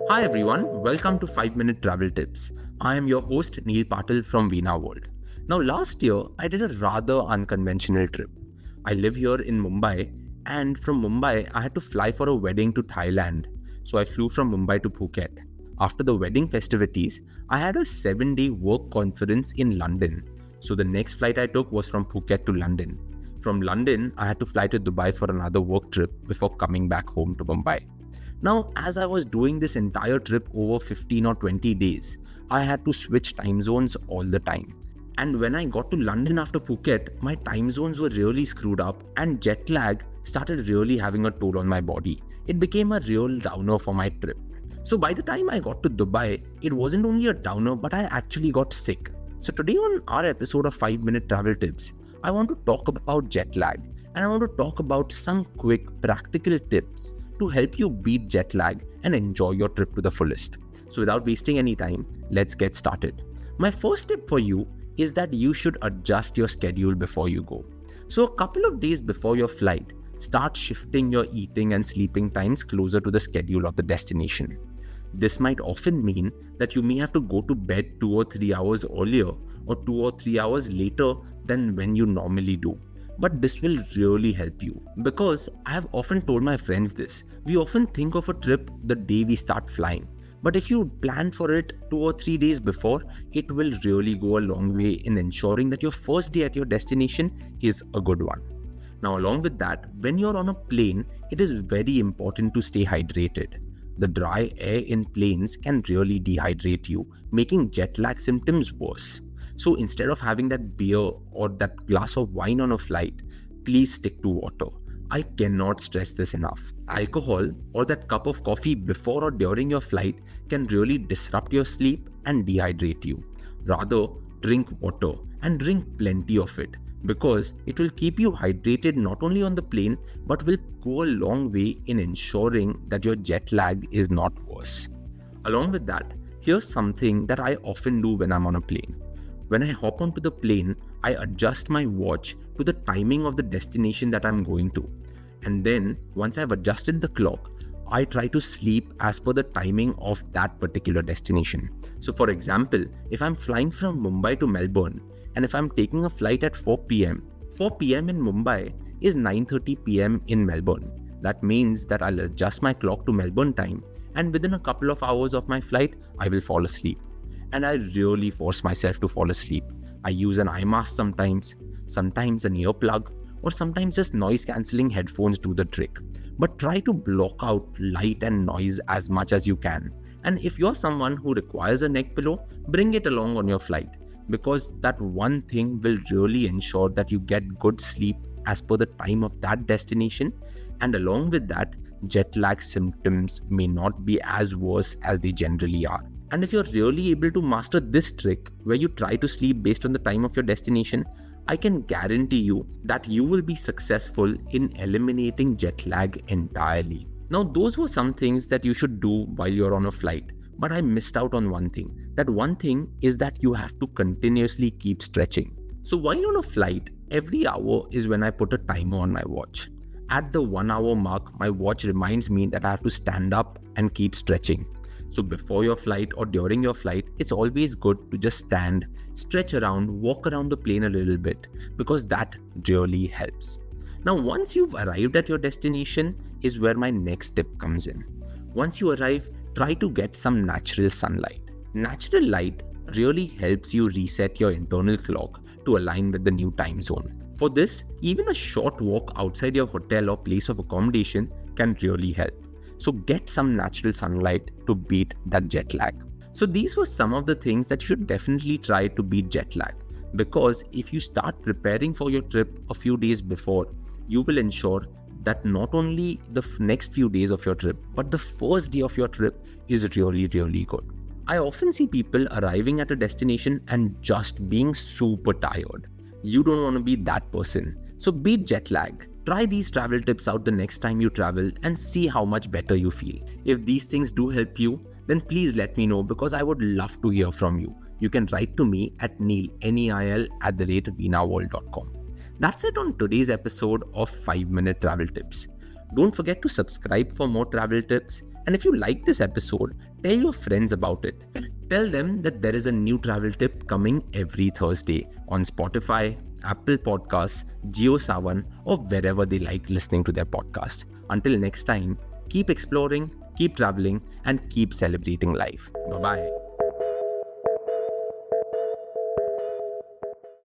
Hi everyone, welcome to 5 Minute Travel Tips. I am your host Neil Patil from Veena World. Now last year I did a rather unconventional trip. I live here in Mumbai and from Mumbai I had to fly for a wedding to Thailand. So I flew from Mumbai to Phuket. After the wedding festivities, I had a 7-day work conference in London. So the next flight I took was from Phuket to London. From London, I had to fly to Dubai for another work trip before coming back home to Mumbai. Now, as I was doing this entire trip over 15 or 20 days, I had to switch time zones all the time. And when I got to London after Phuket, my time zones were really screwed up and jet lag started really having a toll on my body. It became a real downer for my trip. So by the time I got to Dubai, it wasn't only a downer, but I actually got sick. So today on our episode of 5 Minute Travel Tips, I want to talk about jet lag and I want to talk about some quick practical tips to help you beat jet lag and enjoy your trip to the fullest. So without wasting any time, let's get started. My first tip for you is that you should adjust your schedule before you go. So a couple of days before your flight, start shifting your eating and sleeping times closer to the schedule of the destination. This might often mean that you may have to go to bed 2 or 3 hours earlier or 2 or 3 hours later than when you normally do. But this will really help you because I have often told my friends this. We often think of a trip the day we start flying. But if you plan for it 2 or 3 days before, it will really go a long way in ensuring that your first day at your destination is a good one. Now, along with that, when you're on a plane, it is very important to stay hydrated. The dry air in planes can really dehydrate you, making jet lag symptoms worse. So instead of having that beer or that glass of wine on a flight, please stick to water. I cannot stress this enough. Alcohol or that cup of coffee before or during your flight can really disrupt your sleep and dehydrate you. Rather, drink water and drink plenty of it because it will keep you hydrated not only on the plane but will go a long way in ensuring that your jet lag is not worse. Along with that, here's something that I often do when I'm on a plane. When I hop onto the plane, I adjust my watch to the timing of the destination that I'm going to. And then, once I've adjusted the clock, I try to sleep as per the timing of that particular destination. So for example, if I'm flying from Mumbai to Melbourne, and if I'm taking a flight at 4 p.m., 4 p.m. in Mumbai is 9:30 p.m. in Melbourne. That means that I'll adjust my clock to Melbourne time, and within a couple of hours of my flight, I will fall asleep. And I really force myself to fall asleep. I use an eye mask sometimes an earplug, or sometimes just noise cancelling headphones do the trick. But try to block out light and noise as much as you can. And if you're someone who requires a neck pillow, bring it along on your flight because that one thing will really ensure that you get good sleep as per the time of that destination. And along with that, jet lag symptoms may not be as worse as they generally are. And if you're really able to master this trick where you try to sleep based on the time of your destination, I can guarantee you that you will be successful in eliminating jet lag entirely. Now, those were some things that you should do while you're on a flight, but I missed out on one thing. That one thing is that you have to continuously keep stretching. So while on a flight, every hour is when I put a timer on my watch. At the 1 hour mark, my watch reminds me that I have to stand up and keep stretching. So before your flight or during your flight, it's always good to just stand, stretch around, walk around the plane a little bit because that really helps. Now, once you've arrived at your destination is where my next tip comes in. Once you arrive, try to get some natural sunlight. Natural light really helps you reset your internal clock to align with the new time zone. For this, even a short walk outside your hotel or place of accommodation can really help. So get some natural sunlight to beat that jet lag. So these were some of the things that you should definitely try to beat jet lag. Because if you start preparing for your trip a few days before, you will ensure that not only the next few days of your trip, but the first day of your trip is really, really good. I often see people arriving at a destination and just being super tired. You don't want to be that person. So beat jet lag. Try these travel tips out the next time you travel and see how much better you feel. If these things do help you, then please let me know because I would love to hear from you. You can write to me at neil@veenaworld.com. That's it on today's episode of 5 Minute Travel Tips. Don't forget to subscribe for more travel tips And if you like this episode, tell your friends about it. Tell them that there is a new travel tip coming every Thursday on Spotify, Apple Podcasts, JioSaavn, or wherever they like listening to their podcast. Until next time, keep exploring, keep traveling, and keep celebrating life. Bye-bye.